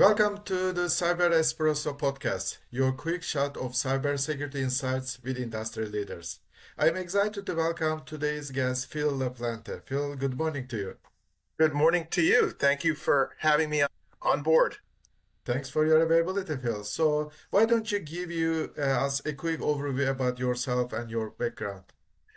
Welcome to the Cyber Espresso Podcast, your quick shot of cybersecurity insights with industry leaders. I'm excited to welcome today's guest, Phil Laplante. Phil, good morning to you. Good morning to you. Thank you for having me on board. Thanks for your availability, Phil. So, why don't you give us a quick overview about yourself and your background,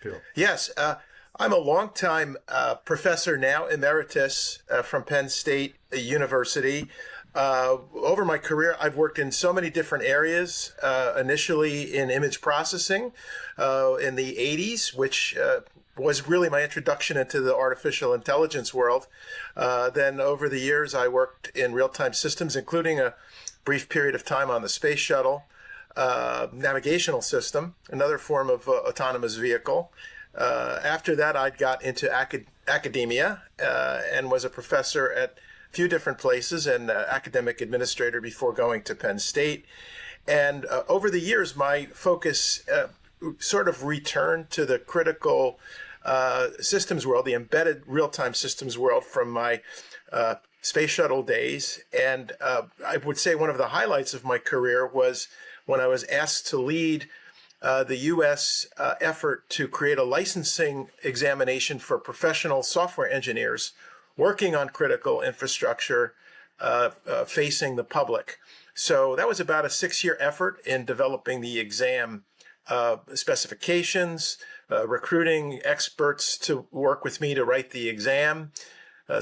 Phil? Yes, I'm a longtime professor now, emeritus from Penn State University. Over my career, I've worked in so many different areas, initially in image processing in the 80s, which was really my introduction into the artificial intelligence world. Then over the years, I worked in real-time systems, including a brief period of time on the space shuttle navigational system, another form of autonomous vehicle. After that, I got into academia and was a professor at a few different places and academic administrator before going to Penn State. And over the years, my focus sort of returned to the critical systems world, the embedded real-time systems world from my space shuttle days. And I would say one of the highlights of my career was when I was asked to lead the U.S. Effort to create a licensing examination for professional software engineers working on critical infrastructure facing the public. So that was about a 6-year effort in developing the exam specifications, recruiting experts to work with me to write the exam,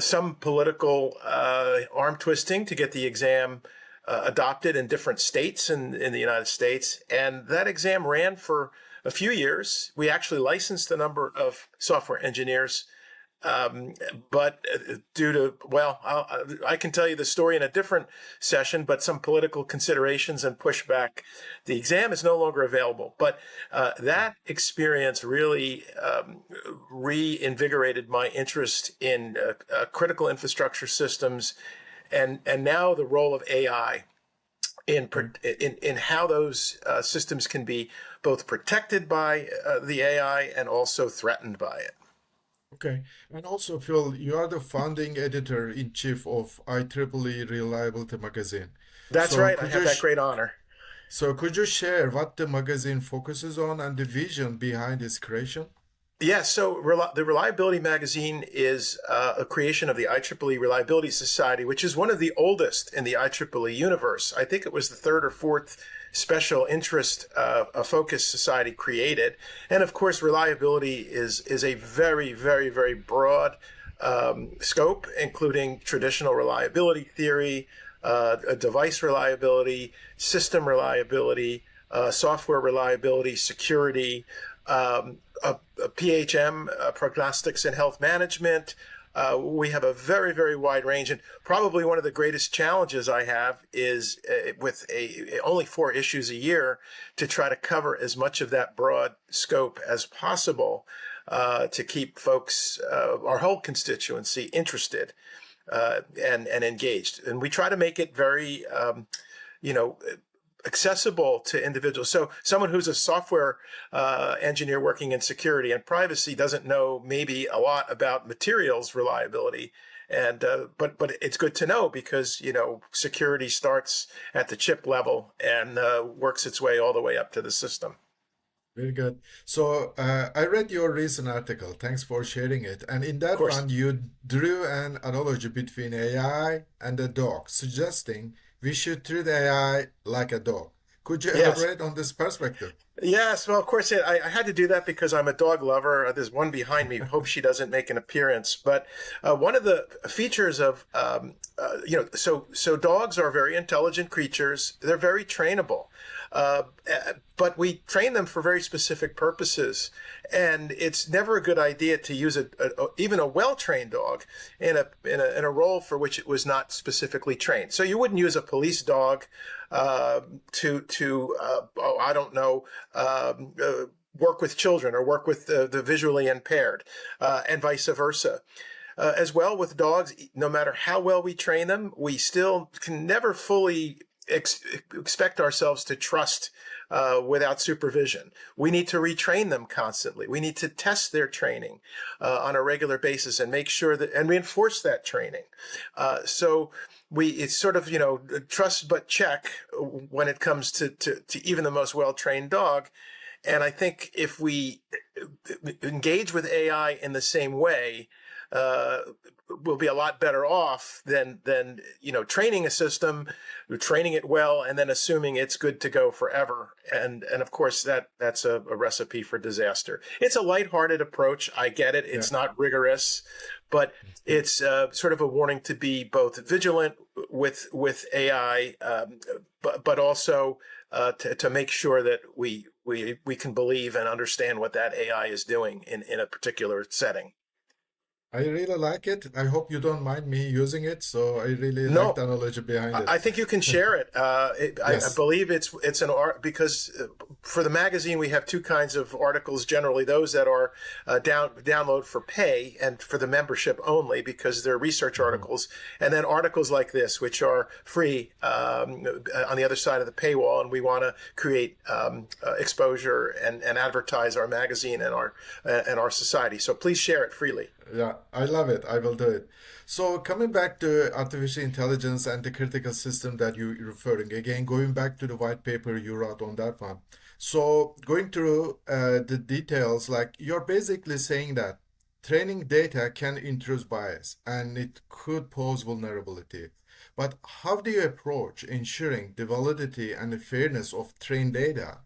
some political arm twisting to get the exam adopted in different states in the United States. And that exam ran for a few years. We actually licensed a number of software engineers. But due to, well, I can tell you the story in a different session, but some political considerations and pushback, the exam is no longer available. But that experience really reinvigorated my interest in critical infrastructure systems and now the role of AI in how those systems can be both protected by the AI and also threatened by it. Okay. And also, Phil, you are the founding editor-in-chief of IEEE Reliability Magazine. That's So right. I could have you that sh great honor. so could you share what the magazine focuses on and the vision behind its creation? Yeah, so the Reliability Magazine is a creation of the IEEE Reliability Society, which is one of the oldest in the IEEE universe. I think it was the third or fourth special interest focus society created. And of course, reliability is a very, very, very broad scope, including traditional reliability theory, device reliability, system reliability, software reliability, security, PHM, prognostics and health management. We have a very, very wide range, and probably one of the greatest challenges I have is with only 4 issues a year to try to cover as much of that broad scope as possible to keep folks, our whole constituency, interested and engaged. And we try to make it very, you know, accessible to individuals. So someone who's a software engineer working in security and privacy doesn't know maybe a lot about materials reliability. And but it's good to know because, you know, security starts at the chip level and works its way all the way up to the system. Very good. So I read your recent article. Thanks for sharing it. And in Of that course. one, you drew an analogy between AI and a dog, suggesting we should treat AI like a dog. Could you Yes. elaborate on this perspective? Yes, well, of course, I had to do that because I'm a dog lover. There's one behind me. Hope she doesn't make an appearance. But one of the features of, so dogs are very intelligent creatures. They're very trainable. But we train them for very specific purposes. And it's never a good idea to use even a well-trained dog in a role for which it was not specifically trained. So you wouldn't use a police dog I don't know, work with children or work with the visually impaired, and vice versa. As well with dogs, no matter how well we train them, we still can never fully expect ourselves to trust without supervision. We need to retrain them constantly. We need to test their training on a regular basis and make sure that and reinforce that training. So it's sort of trust but check when it comes to even the most well-trained dog. And I think if we engage with AI in the same way, uh, we'll be a lot better off than training a system, training it well, and then assuming it's good to go forever. And of course that's a recipe for disaster. It's a lighthearted approach. I get it. It's not rigorous, but it's sort of a warning to be both vigilant with AI, but also to make sure that we can believe and understand what that AI is doing in a particular setting. I really like it. I hope you don't mind me using it. So I really like No, the analogy behind I it. think you can share it. I Yes. believe it's an art because for the magazine we have two kinds of articles generally: those that are download for pay and for the membership only because they're research Mhm. articles, and then articles like this which are free on the other side of the paywall. And we want to create exposure and advertise our magazine and our society. So please share it freely. Yeah, I love it. I will do it. So coming back to artificial intelligence and the critical system that you're referring, again, going back to the white paper you wrote on that one. So going through the details, like you're basically saying that training data can introduce bias and it could pose vulnerability. But how do you approach ensuring the validity and the fairness of trained data,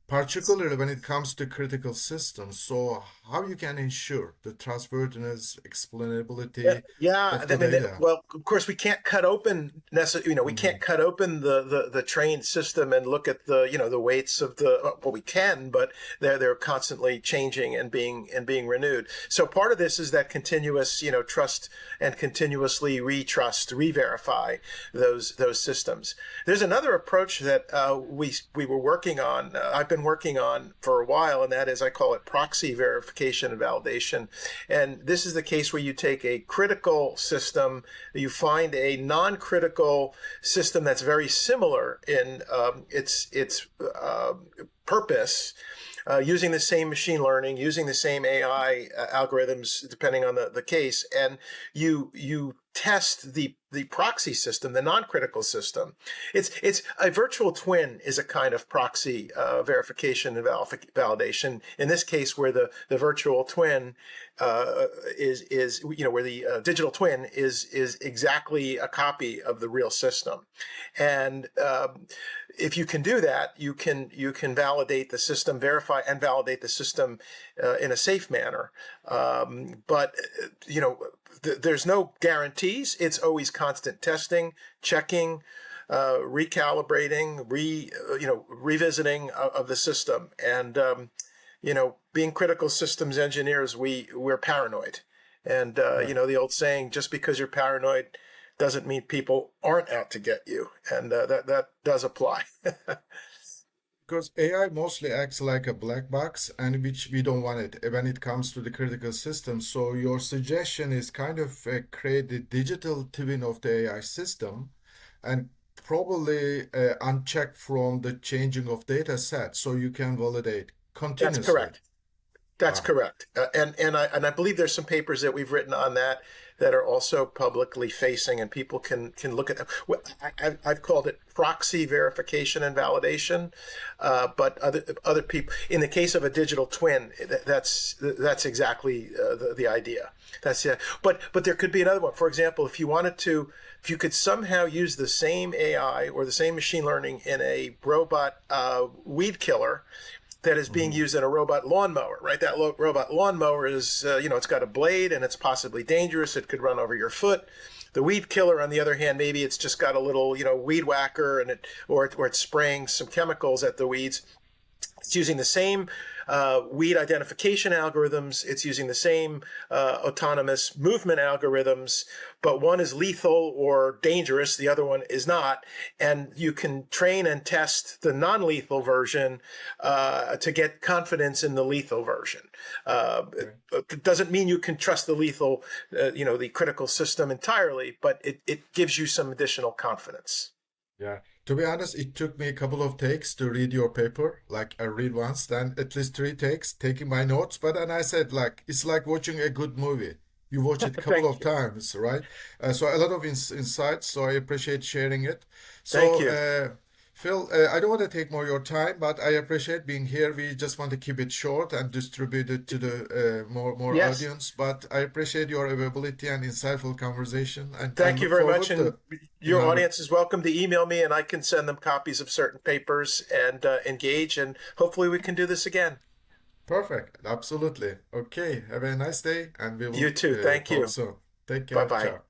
particularly when it comes to critical systems? So how you can ensure the trustworthiness, Yeah, explainability yeah. of I the mean, data? well, of course, we can't cut open we can't Hmm. cut open the trained system and look at the weights of the. Well, we can, but they're constantly changing and being renewed. So part of this is that continuous trust and continuously re-verify those systems. There's another approach that we were working on. I've been working on for a while, and that is I call it proxy verification and validation. And this is the case where you take a critical system, you find a non-critical system that's very similar in its purpose, using the same machine learning, using the same AI algorithms, depending on the case, and you test the proxy system, the non-critical system. It's a virtual twin is a kind of proxy verification and validation. In this case, where the virtual twin is where the digital twin is exactly a copy of the real system, and if you can do that, you can validate the system, verify and validate the system in a safe manner. But there's no guarantees. It's always constant testing, checking, recalibrating, revisiting of the system, and being critical systems engineers, we're paranoid, and Yeah. the old saying, just because you're paranoid doesn't mean people aren't out to get you, and that does apply. Because AI mostly acts like a black box, and which we don't want it when it comes to the critical system. So your suggestion is kind of create a digital twin of the AI system and probably uncheck from the changing of data sets so you can validate That's continuously. correct. That's Ah, correct. And I believe there's some papers that we've written on that are also publicly facing, and people can look at them. Well, I've called it proxy verification and validation, but other people, in the case of a digital twin, that's exactly the idea. That's it. But there could be another one. For example, if you could somehow use the same AI or the same machine learning in a robot weed killer that is being mhm. used in a robot lawnmower, right? That robot lawnmower is, it's got a blade and it's possibly dangerous. It could run over your foot. The weed killer, on the other hand, maybe it's just got a little, weed whacker and or it's spraying some chemicals at the weeds. It's using the same weed identification algorithms. It's using the same autonomous movement algorithms, but one is lethal or dangerous. The other one is not. And you can train and test the non-lethal version to get confidence in the lethal version. Okay. It doesn't mean you can trust the lethal, the critical system entirely, but it gives you some additional confidence. Yeah. To be honest, it took me a couple of takes to read your paper. Like I read once, then at least three takes, taking my notes. But then I said, like, it's like watching a good movie. You watch it a couple Thank of you. times, right? So a lot of insights. So I appreciate sharing it. Thank So you. Phil, I don't want to take more of your time, but I appreciate being here. We just want to keep it short and distribute it to the more Yes. audience. But I appreciate your availability and insightful conversation, and I Thank you look very much. forward And to, your have a audience is welcome to email me and I can send them copies of certain papers and engage. And hopefully we can do this again. perfect. Absolutely. Okay. Have a nice day, and we You will too. Thank talk you. soon. Take Bye care. bye. Ciao.